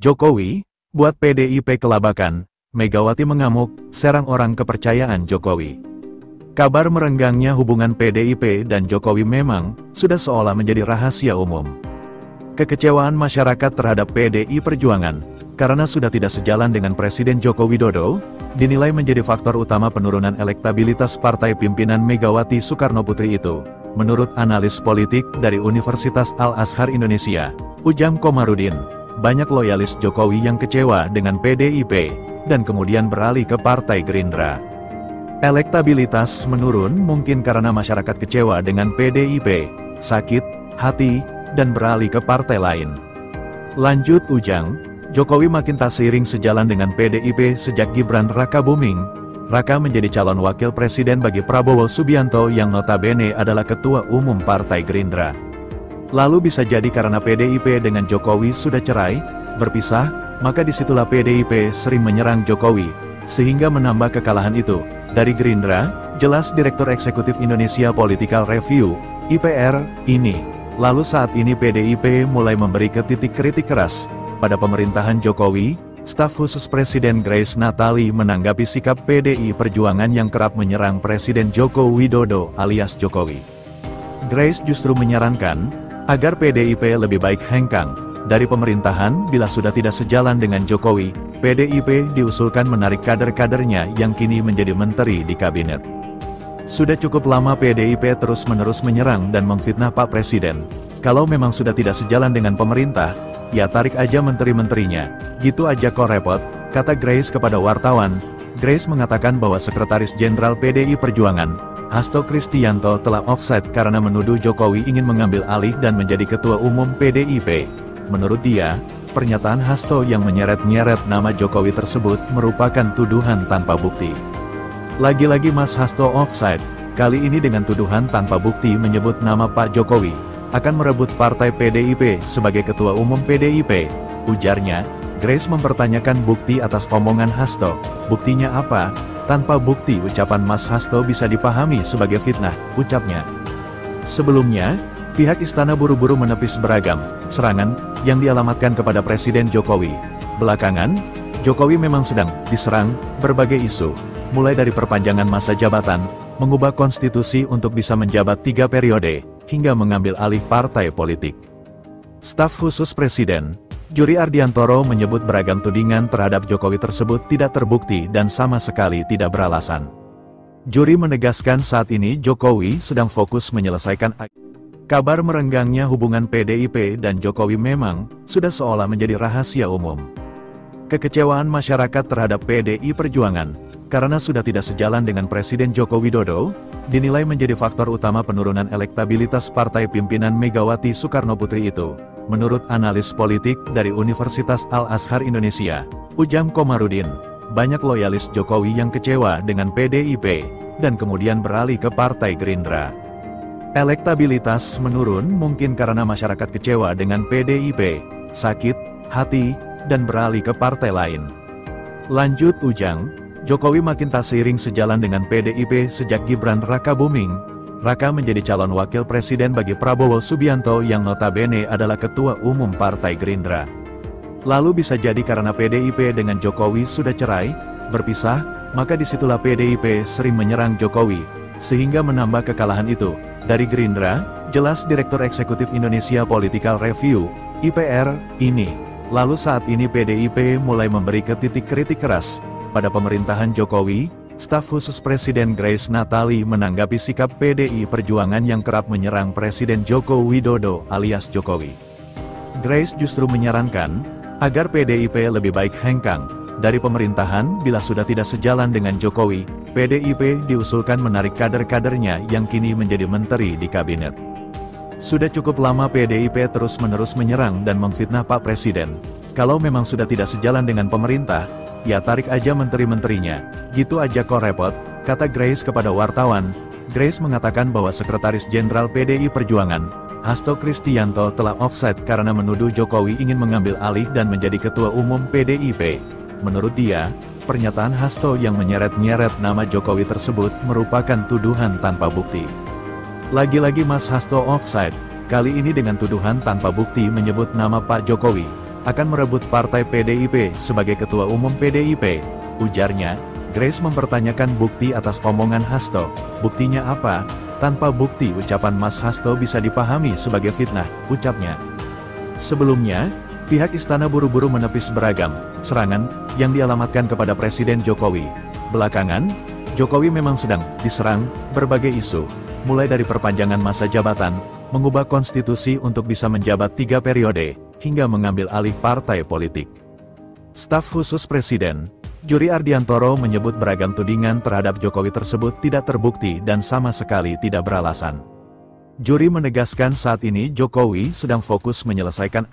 Jokowi, buat PDIP kelabakan, Megawati mengamuk, serang orang kepercayaan Jokowi. Kabar merenggangnya hubungan PDIP dan Jokowi memang sudah seolah menjadi rahasia umum. Kekecewaan masyarakat terhadap PDI Perjuangan, karena sudah tidak sejalan dengan Presiden Joko Widodo, dinilai menjadi faktor utama penurunan elektabilitas partai pimpinan Megawati Soekarnoputri itu, menurut analis politik dari Universitas Al-Azhar Indonesia, Ujang Komarudin. Banyak loyalis Jokowi yang kecewa dengan PDIP, dan kemudian beralih ke Partai Gerindra. Elektabilitas menurun mungkin karena masyarakat kecewa dengan PDIP, sakit hati, dan beralih ke partai lain. Lanjut Ujang, Jokowi makin tak seiring sejalan dengan PDIP sejak Gibran Rakabuming Raka menjadi calon wakil presiden bagi Prabowo Subianto yang notabene adalah ketua umum Partai Gerindra. Lalu bisa jadi karena PDIP dengan Jokowi sudah cerai, berpisah, maka disitulah PDIP sering menyerang Jokowi, sehingga menambah kekalahan itu. Dari Gerindra, jelas Direktur Eksekutif Indonesia Political Review, IPR, ini. Lalu saat ini PDIP mulai memberi titik kritik keras pada pemerintahan Jokowi. Staf khusus Presiden Grace Natali menanggapi sikap PDI Perjuangan yang kerap menyerang Presiden Joko Widodo alias Jokowi. Grace justru menyarankan agar PDIP lebih baik hengkang dari pemerintahan bila sudah tidak sejalan dengan Jokowi. PDIP diusulkan menarik kader-kadernya yang kini menjadi menteri di kabinet. Sudah cukup lama PDIP terus-menerus menyerang dan memfitnah Pak Presiden. Kalau memang sudah tidak sejalan dengan pemerintah, ya tarik aja menteri-menterinya, gitu aja kok repot, kata Grace kepada wartawan. Grace mengatakan bahwa Sekretaris Jenderal PDI Perjuangan, Hasto Kristianto telah offside karena menuduh Jokowi ingin mengambil alih dan menjadi ketua umum PDIP. Menurut dia, pernyataan Hasto yang menyeret-nyeret nama Jokowi tersebut merupakan tuduhan tanpa bukti. Lagi-lagi Mas Hasto offside, kali ini dengan tuduhan tanpa bukti menyebut nama Pak Jokowi akan merebut partai PDIP sebagai ketua umum PDIP, ujarnya. Grace mempertanyakan bukti atas omongan Hasto. Buktinya apa? Tanpa bukti ucapan Mas Hasto bisa dipahami sebagai fitnah, ucapnya. Sebelumnya, pihak istana buru-buru menepis beragam serangan yang dialamatkan kepada Presiden Jokowi. Belakangan, Jokowi memang sedang diserang berbagai isu, mulai dari perpanjangan masa jabatan, mengubah konstitusi untuk bisa menjabat 3 periode, hingga mengambil alih partai politik. Staf khusus Presiden, Juri Ardiantoro menyebut beragam tudingan terhadap Jokowi tersebut tidak terbukti dan sama sekali tidak beralasan. Juri menegaskan saat ini Jokowi sedang fokus menyelesaikan kabar merenggangnya hubungan PDIP dan Jokowi memang sudah seolah menjadi rahasia umum. Kekecewaan masyarakat terhadap PDI Perjuangan, karena sudah tidak sejalan dengan Presiden Joko Widodo, dinilai menjadi faktor utama penurunan elektabilitas partai pimpinan Megawati Soekarnoputri itu, menurut analis politik dari Universitas Al-Azhar Indonesia, Ujang Komarudin. Banyak loyalis Jokowi yang kecewa dengan PDIP, dan kemudian beralih ke Partai Gerindra. Elektabilitas menurun mungkin karena masyarakat kecewa dengan PDIP, sakit hati, dan beralih ke partai lain. Lanjut Ujang, Jokowi makin tak seiring sejalan dengan PDIP sejak Gibran Rakabuming Raka menjadi calon wakil presiden bagi Prabowo Subianto yang notabene adalah ketua umum Partai Gerindra. Lalu bisa jadi karena PDIP dengan Jokowi sudah cerai, berpisah, maka disitulah PDIP sering menyerang Jokowi, sehingga menambah kekalahan itu. Dari Gerindra, jelas Direktur Eksekutif Indonesia Political Review, IPR, ini. Lalu saat ini PDIP mulai memberi titik kritik keras pada pemerintahan Jokowi. Staf khusus Presiden Grace Natali menanggapi sikap PDI Perjuangan yang kerap menyerang Presiden Joko Widodo alias Jokowi. Grace justru menyarankan agar PDIP lebih baik hengkang dari pemerintahan bila sudah tidak sejalan dengan Jokowi. PDIP diusulkan menarik kader-kadernya yang kini menjadi menteri di kabinet. Sudah cukup lama PDIP terus-menerus menyerang dan memfitnah Pak Presiden. Kalau memang sudah tidak sejalan dengan pemerintah, ya tarik aja menteri-menterinya, gitu aja kok repot, kata Grace kepada wartawan. Grace mengatakan bahwa Sekretaris Jenderal PDI Perjuangan, Hasto Kristianto telah offside karena menuduh Jokowi ingin mengambil alih dan menjadi ketua umum PDIP. Menurut dia, pernyataan Hasto yang menyeret-nyeret nama Jokowi tersebut merupakan tuduhan tanpa bukti. Lagi-lagi Mas Hasto offside, kali ini dengan tuduhan tanpa bukti menyebut nama Pak Jokowi akan merebut partai PDIP sebagai ketua umum PDIP. Ujarnya, Grace mempertanyakan bukti atas omongan Hasto. Buktinya apa? Tanpa bukti ucapan Mas Hasto bisa dipahami sebagai fitnah, ucapnya. Sebelumnya, pihak istana buru-buru menepis beragam serangan yang dialamatkan kepada Presiden Jokowi. Belakangan, Jokowi memang sedang diserang berbagai isu, mulai dari perpanjangan masa jabatan, mengubah konstitusi untuk bisa menjabat 3 periode, hingga mengambil alih partai politik. Staf khusus Presiden, Juri Ardiantoro menyebut beragam tudingan terhadap Jokowi tersebut tidak terbukti dan sama sekali tidak beralasan. Juri menegaskan saat ini Jokowi sedang fokus menyelesaikan